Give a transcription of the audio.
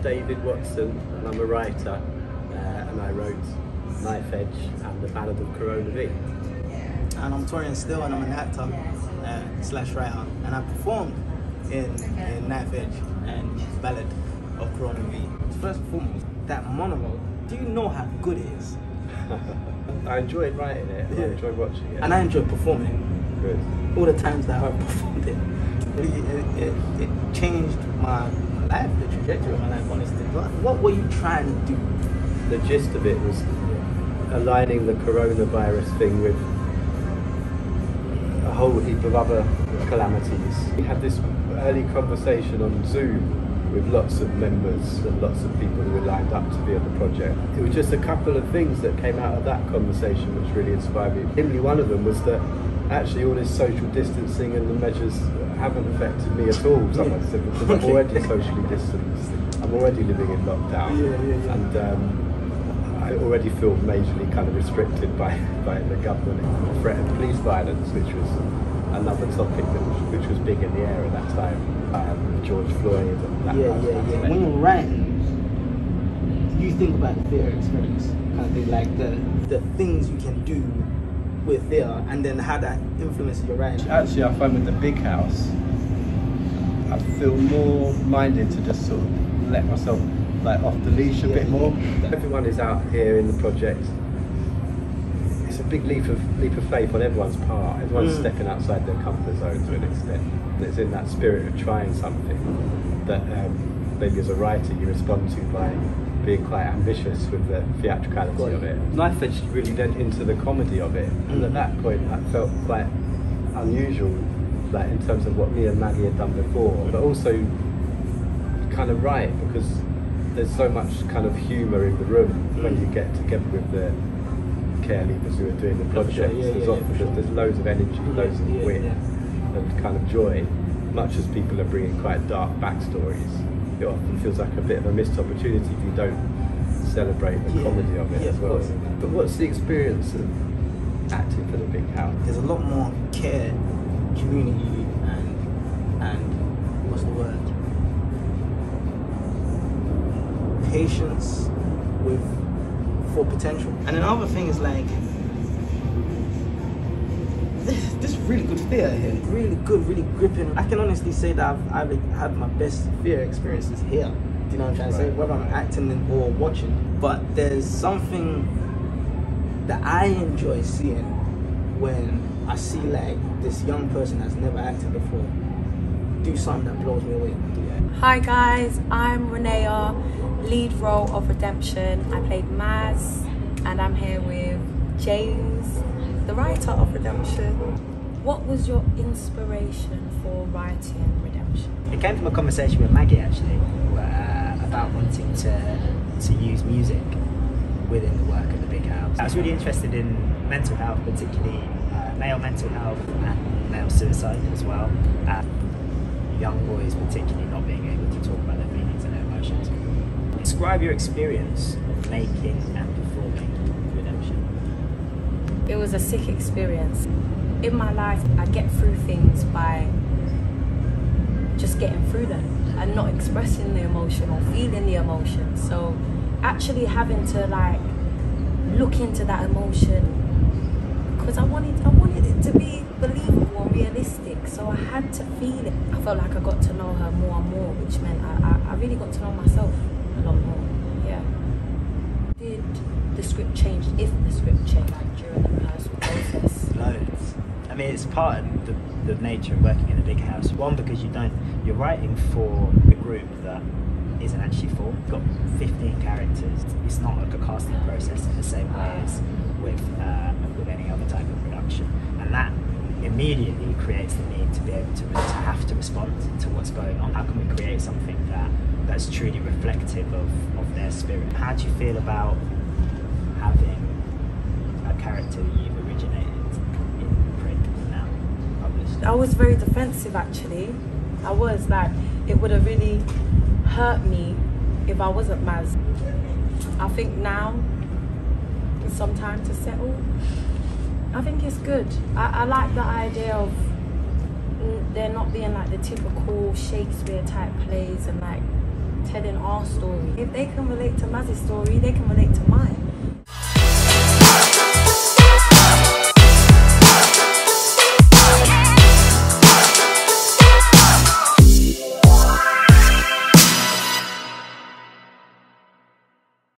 David Watson, and I'm a writer, and I wrote Knife Edge and The Ballad of Corona V. And I'm Torian Still, and I'm an actor slash writer, and I performed in Knife Edge and Ballad of Corona V. First and foremost, that monologue, do you know how good it is? I enjoyed writing it, and I enjoyed watching it. And I enjoyed performing it. Good. All the times that I performed it. It changed my life, the trajectory of my life, honestly. What were you trying to do? The gist of it was aligning the coronavirus thing with a whole heap of other calamities. We had this early conversation on Zoom with lots of members and lots of people who were lined up to be on the project. It was just a couple of things that came out of that conversation which really inspired me. Namely, one of them was that actually all this social distancing and the measures haven't affected me at all, someone said, because I'm already socially distanced. I'm already living in lockdown, and I already feel majorly kind of restricted by the government. The threat of police violence, which was another topic which was big in the air at that time. George Floyd and that kind of stuff. When you're writing, do you think about the theatre experience? Kind of thing, like the things you can do with theatre, and then how that influences your writing? Actually, I find with the big house, I feel more minded to just sort of let myself off the leash a bit more. Everyone is out here in the project. It's a big leap of faith on everyone's part. Everyone's stepping outside their comfort zone to an extent. It's in that spirit of trying something that maybe as a writer you respond to by being quite ambitious with the theatricality of it. Knife Edge really went into the comedy of it, and at that point that felt quite unusual, in terms of what me and Maggie had done before, but also kind of right, because there's so much kind of humour in the room when you get together with the care leavers who are doing the project. There's loads of energy, loads of wit and kind of joy, much as people are bringing quite dark backstories. It often feels like a bit of a missed opportunity if you don't celebrate the comedy of it as well. But what's the experience of acting for the big house? There's a lot more care, community, and what's the word? Patience with full potential. And another thing is this really good theatre here. Really good, really gripping. I can honestly say that I've had my best theatre experiences here. Do you know what I'm trying to say? Whether I'm acting or watching. But there's something that I enjoy seeing when I see this young person that's never acted before do something that blows me away. Hi guys, I'm Renea, lead role of Redemption. I played Maz, and I'm here with James, the writer of Redemption. What was your inspiration for writing Redemption? It came from a conversation with Maggie actually, about wanting to use music within the work of the big house. I was really interested in mental health, particularly male mental health and male suicide as well. Young boys particularly not being able to talk about their feelings and their emotions. Describe your experience of making and performing Redemption. It was a sick experience. In my life, I get through things by just getting through them and not expressing the emotion or feeling the emotion. So actually having to look into that emotion, because I wanted it to be believable and realistic, so I had to feel it. I felt like I got to know her more and more, which meant I really got to know myself a lot more. Yeah. Did the script change, if the script changed, during the rehearsal process? Loads. I mean, it's part of the nature of working in a big house. One, because you're writing for a group that isn't actually full. You've got 15 characters. It's not like a casting process in the same way as with any other type of production, and that immediately creates the need to be able to have to respond to what's going on. How can we create something that's truly reflective of their spirit? How do you feel about having a character that you've originated in print now published? I was very defensive actually. I was it would have really hurt me if I wasn't Maz. I think now it's some time to settle. I think it's good. I like the idea of there not being the typical Shakespeare type plays and telling our story. If they can relate to Maz's story, they can relate to mine.